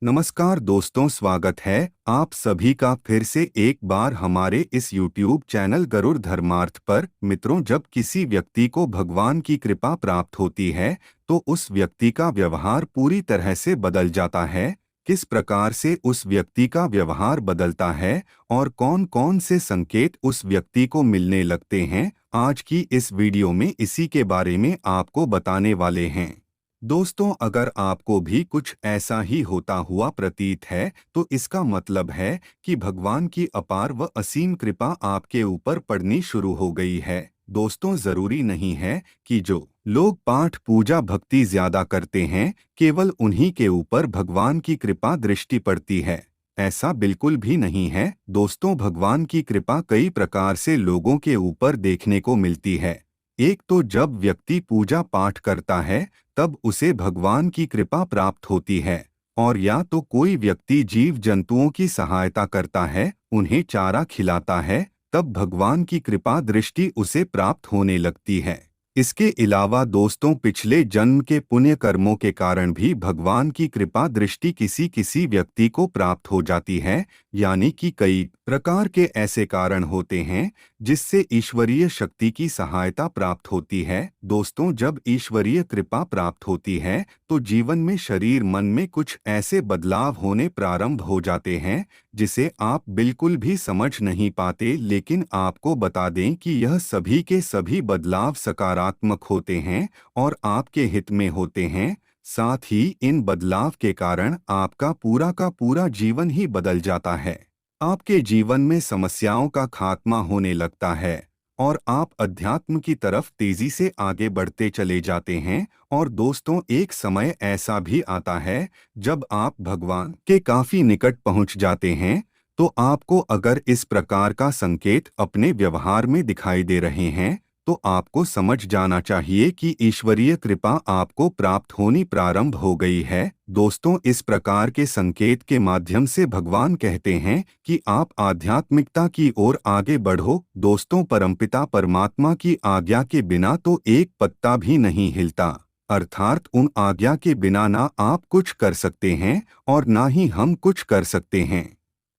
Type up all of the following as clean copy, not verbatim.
नमस्कार दोस्तों, स्वागत है आप सभी का फिर से एक बार हमारे इस YouTube चैनल गरुड़ धर्मार्थ पर। मित्रों, जब किसी व्यक्ति को भगवान की कृपा प्राप्त होती है तो उस व्यक्ति का व्यवहार पूरी तरह से बदल जाता है। किस प्रकार से उस व्यक्ति का व्यवहार बदलता है और कौन कौन से संकेत उस व्यक्ति को मिलने लगते हैं, आज की इस वीडियो में इसी के बारे में आपको बताने वाले हैं। दोस्तों, अगर आपको भी कुछ ऐसा ही होता हुआ प्रतीत है तो इसका मतलब है कि भगवान की अपार व असीम कृपा आपके ऊपर पड़नी शुरू हो गई है। दोस्तों, जरूरी नहीं है कि जो लोग पाठ पूजा भक्ति ज्यादा करते हैं केवल उन्हीं के ऊपर भगवान की कृपा दृष्टि पड़ती है। ऐसा बिल्कुल भी नहीं है। दोस्तों, भगवान की कृपा कई प्रकार से लोगों के ऊपर देखने को मिलती है। एक तो जब व्यक्ति पूजा पाठ करता है तब उसे भगवान की कृपा प्राप्त होती है, और या तो कोई व्यक्ति जीव जंतुओं की सहायता करता है, उन्हें चारा खिलाता है, तब भगवान की कृपा दृष्टि उसे प्राप्त होने लगती है। इसके अलावा दोस्तों, पिछले जन्म के पुण्य कर्मों के कारण भी भगवान की कृपा दृष्टि किसी किसी व्यक्ति को प्राप्त हो जाती है। यानी कि कई प्रकार के ऐसे कारण होते हैं जिससे ईश्वरीय शक्ति की सहायता प्राप्त होती है। दोस्तों, जब ईश्वरीय कृपा प्राप्त होती है तो जीवन में शरीर मन में कुछ ऐसे बदलाव होने प्रारंभ हो जाते हैं जिसे आप बिल्कुल भी समझ नहीं पाते, लेकिन आपको बता दें कि यह सभी के सभी बदलाव सकारात्मक होते हैं और आपके हित में होते हैं। साथ ही इन बदलाव के कारण आपका पूरा का पूरा जीवन ही बदल जाता है। आपके जीवन में समस्याओं का खात्मा होने लगता है और आप अध्यात्म की तरफ तेजी से आगे बढ़ते चले जाते हैं। और दोस्तों, एक समय ऐसा भी आता है जब आप भगवान के काफी निकट पहुंच जाते हैं। तो आपको अगर इस प्रकार का संकेत अपने व्यवहार में दिखाई दे रहे हैं तो आपको समझ जाना चाहिए कि ईश्वरीय कृपा आपको प्राप्त होनी प्रारंभ हो गई है। दोस्तों, इस प्रकार के संकेत के माध्यम से भगवान कहते हैं कि आप आध्यात्मिकता की ओर आगे बढ़ो। दोस्तों, परमपिता परमात्मा की आज्ञा के बिना तो एक पत्ता भी नहीं हिलता, अर्थात उन आज्ञा के बिना ना आप कुछ कर सकते हैं और ना ही हम कुछ कर सकते हैं।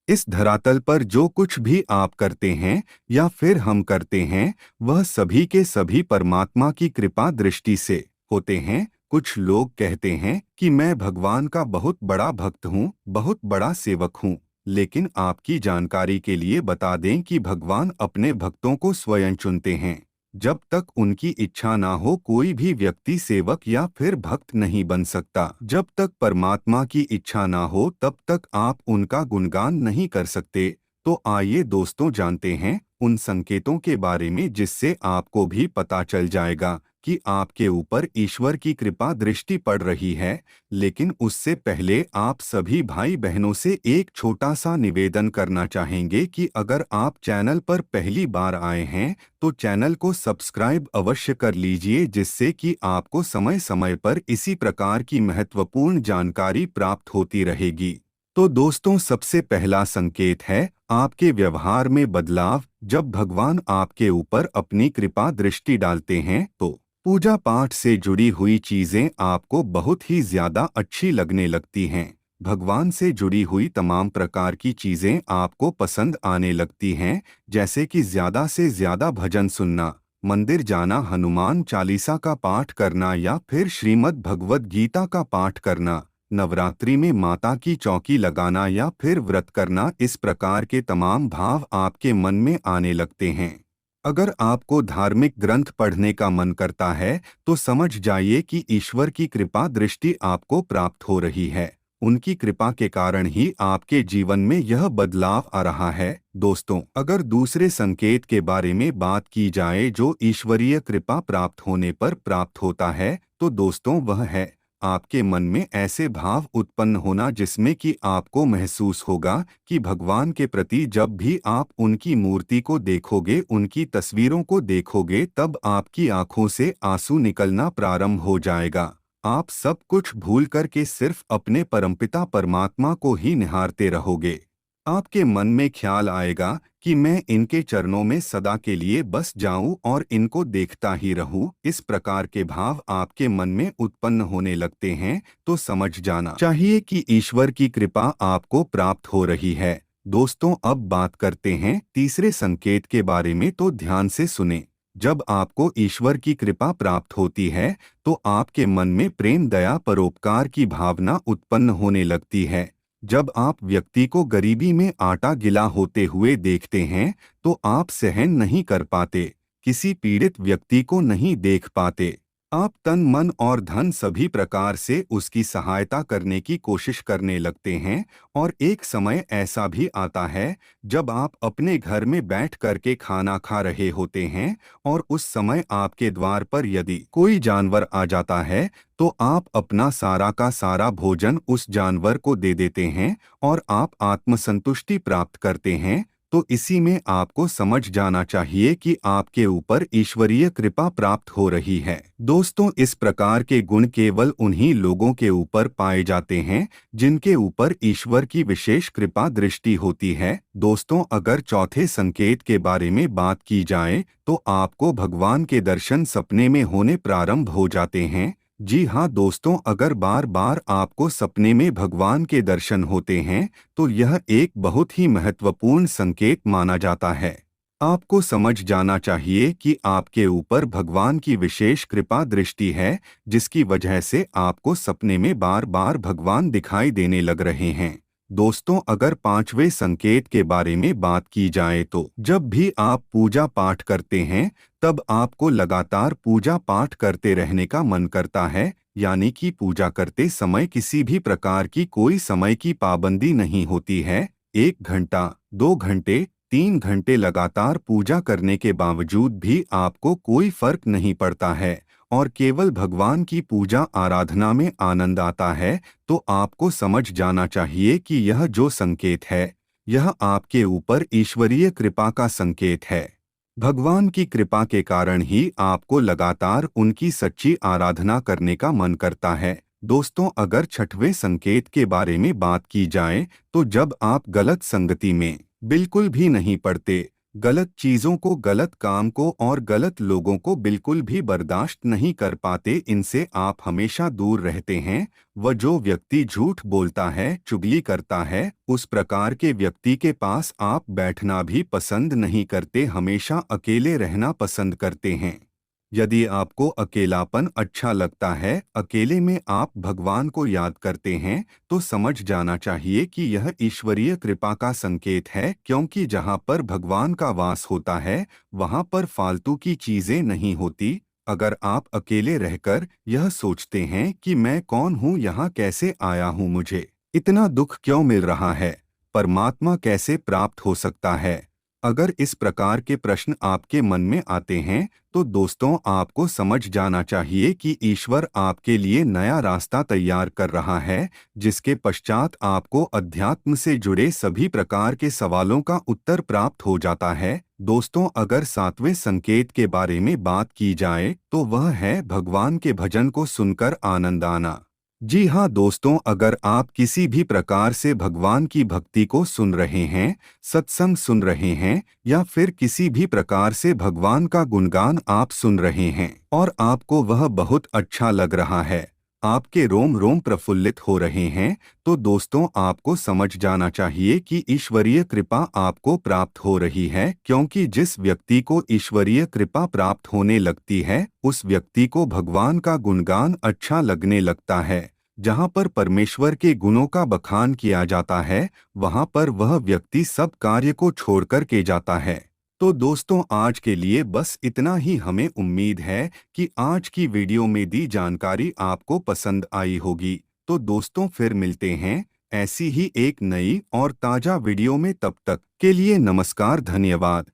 इस धरातल पर जो कुछ भी आप करते हैं या फिर हम करते हैं वह सभी के सभी परमात्मा की कृपा दृष्टि से होते हैं। कुछ लोग कहते हैं कि मैं भगवान का बहुत बड़ा भक्त हूँ, बहुत बड़ा सेवक हूँ, लेकिन आपकी जानकारी के लिए बता दें कि भगवान अपने भक्तों को स्वयं चुनते हैं। जब तक उनकी इच्छा ना हो कोई भी व्यक्ति सेवक या फिर भक्त नहीं बन सकता। जब तक परमात्मा की इच्छा ना हो तब तक आप उनका गुणगान नहीं कर सकते। तो आइए दोस्तों, जानते हैं उन संकेतों के बारे में जिससे आपको भी पता चल जाएगा कि आपके ऊपर ईश्वर की कृपा दृष्टि पड़ रही है। लेकिन उससे पहले आप सभी भाई बहनों से एक छोटा सा निवेदन करना चाहेंगे कि अगर आप चैनल पर पहली बार आए हैं तो चैनल को सब्सक्राइब अवश्य कर लीजिए, जिससे कि आपको समय समय पर इसी प्रकार की महत्वपूर्ण जानकारी प्राप्त होती रहेगी। तो दोस्तों, सबसे पहला संकेत है आपके व्यवहार में बदलाव। जब भगवान आपके ऊपर अपनी कृपा दृष्टि डालते हैं तो पूजा पाठ से जुड़ी हुई चीजें आपको बहुत ही ज्यादा अच्छी लगने लगती हैं। भगवान से जुड़ी हुई तमाम प्रकार की चीजें आपको पसंद आने लगती हैं, जैसे कि ज्यादा से ज्यादा भजन सुनना, मंदिर जाना, हनुमान चालीसा का पाठ करना या फिर श्रीमद् भगवद गीता का पाठ करना, नवरात्रि में माता की चौकी लगाना या फिर व्रत करना। इस प्रकार के तमाम भाव आपके मन में आने लगते हैं। अगर आपको धार्मिक ग्रंथ पढ़ने का मन करता है तो समझ जाइए कि ईश्वर की कृपा दृष्टि आपको प्राप्त हो रही है। उनकी कृपा के कारण ही आपके जीवन में यह बदलाव आ रहा है। दोस्तों, अगर दूसरे संकेत के बारे में बात की जाए जो ईश्वरीय कृपा प्राप्त होने पर प्राप्त होता है तो दोस्तों वह है आपके मन में ऐसे भाव उत्पन्न होना जिसमें कि आपको महसूस होगा कि भगवान के प्रति जब भी आप उनकी मूर्ति को देखोगे, उनकी तस्वीरों को देखोगे, तब आपकी आंखों से आंसू निकलना प्रारंभ हो जाएगा। आप सब कुछ भूल कर के सिर्फ अपने परमपिता परमात्मा को ही निहारते रहोगे। आपके मन में ख्याल आएगा कि मैं इनके चरणों में सदा के लिए बस जाऊं और इनको देखता ही रहूं। इस प्रकार के भाव आपके मन में उत्पन्न होने लगते हैं तो समझ जाना चाहिए कि ईश्वर की कृपा आपको प्राप्त हो रही है। दोस्तों, अब बात करते हैं तीसरे संकेत के बारे में, तो ध्यान से सुने। जब आपको ईश्वर की कृपा प्राप्त होती है तो आपके मन में प्रेम, दया, परोपकार की भावना उत्पन्न होने लगती है। जब आप व्यक्ति को गरीबी में आटा गिला होते हुए देखते हैं तो आप सहन नहीं कर पाते, किसी पीड़ित व्यक्ति को नहीं देख पाते। आप तन, मन और धन सभी प्रकार से उसकी सहायता करने की कोशिश करने लगते हैं। और एक समय ऐसा भी आता है जब आप अपने घर में बैठ करके खाना खा रहे होते हैं और उस समय आपके द्वार पर यदि कोई जानवर आ जाता है तो आप अपना सारा का सारा भोजन उस जानवर को दे देते हैं और आप आत्मसंतुष्टि प्राप्त करते हैं। तो इसी में आपको समझ जाना चाहिए कि आपके ऊपर ईश्वरीय कृपा प्राप्त हो रही है। दोस्तों, इस प्रकार के गुण केवल उन्हीं लोगों के ऊपर पाए जाते हैं जिनके ऊपर ईश्वर की विशेष कृपा दृष्टि होती है। दोस्तों, अगर चौथे संकेत के बारे में बात की जाए तो आपको भगवान के दर्शन सपने में होने प्रारंभ हो जाते हैं। जी हाँ दोस्तों, अगर बार बार आपको सपने में भगवान के दर्शन होते हैं तो यह एक बहुत ही महत्वपूर्ण संकेत माना जाता है। आपको समझ जाना चाहिए कि आपके ऊपर भगवान की विशेष कृपा दृष्टि है, जिसकी वजह से आपको सपने में बार बार भगवान दिखाई देने लग रहे हैं। दोस्तों, अगर पांचवें संकेत के बारे में बात की जाए तो जब भी आप पूजा पाठ करते हैं तब आपको लगातार पूजा पाठ करते रहने का मन करता है। यानी कि पूजा करते समय किसी भी प्रकार की कोई समय की पाबंदी नहीं होती है। 1 घंटा, 2 घंटे, 3 घंटे लगातार पूजा करने के बावजूद भी आपको कोई फर्क नहीं पड़ता है और केवल भगवान की पूजा आराधना में आनंद आता है। तो आपको समझ जाना चाहिए कि यह जो संकेत है यह आपके ऊपर ईश्वरीय कृपा का संकेत है। भगवान की कृपा के कारण ही आपको लगातार उनकी सच्ची आराधना करने का मन करता है। दोस्तों, अगर छठवें संकेत के बारे में बात की जाए तो जब आप गलत संगति में बिल्कुल भी नहीं पड़ते, गलत चीजों को, गलत काम को और गलत लोगों को बिल्कुल भी बर्दाश्त नहीं कर पाते, इनसे आप हमेशा दूर रहते हैं। वह जो व्यक्ति झूठ बोलता है, चुगली करता है, उस प्रकार के व्यक्ति के पास आप बैठना भी पसंद नहीं करते, हमेशा अकेले रहना पसंद करते हैं। यदि आपको अकेलापन अच्छा लगता है, अकेले में आप भगवान को याद करते हैं, तो समझ जाना चाहिए कि यह ईश्वरीय कृपा का संकेत है, क्योंकि जहाँ पर भगवान का वास होता है वहाँ पर फालतू की चीजें नहीं होती। अगर आप अकेले रहकर यह सोचते हैं कि मैं कौन हूँ, यहाँ कैसे आया हूँ, मुझे इतना दुख क्यों मिल रहा है, परमात्मा कैसे प्राप्त हो सकता है, अगर इस प्रकार के प्रश्न आपके मन में आते हैं तो दोस्तों, आपको समझ जाना चाहिए कि ईश्वर आपके लिए नया रास्ता तैयार कर रहा है, जिसके पश्चात आपको अध्यात्म से जुड़े सभी प्रकार के सवालों का उत्तर प्राप्त हो जाता है। दोस्तों, अगर सातवें संकेत के बारे में बात की जाए तो वह है भगवान के भजन को सुनकर आनंद आना। जी हाँ दोस्तों, अगर आप किसी भी प्रकार से भगवान की भक्ति को सुन रहे हैं, सत्संग सुन रहे हैं या फिर किसी भी प्रकार से भगवान का गुणगान आप सुन रहे हैं और आपको वह बहुत अच्छा लग रहा है, आपके रोम रोम प्रफुल्लित हो रहे हैं, तो दोस्तों आपको समझ जाना चाहिए कि ईश्वरीय कृपा आपको प्राप्त हो रही है, क्योंकि जिस व्यक्ति को ईश्वरीय कृपा प्राप्त होने लगती है उस व्यक्ति को भगवान का गुणगान अच्छा लगने लगता है। जहाँ पर परमेश्वर के गुणों का बखान किया जाता है वहाँ पर वह व्यक्ति सब कार्य को छोड़कर के जाता है। तो दोस्तों, आज के लिए बस इतना ही। हमें उम्मीद है कि आज की वीडियो में दी जानकारी आपको पसंद आई होगी। तो दोस्तों, फिर मिलते हैं ऐसी ही एक नई और ताज़ा वीडियो में। तब तक के लिए नमस्कार, धन्यवाद।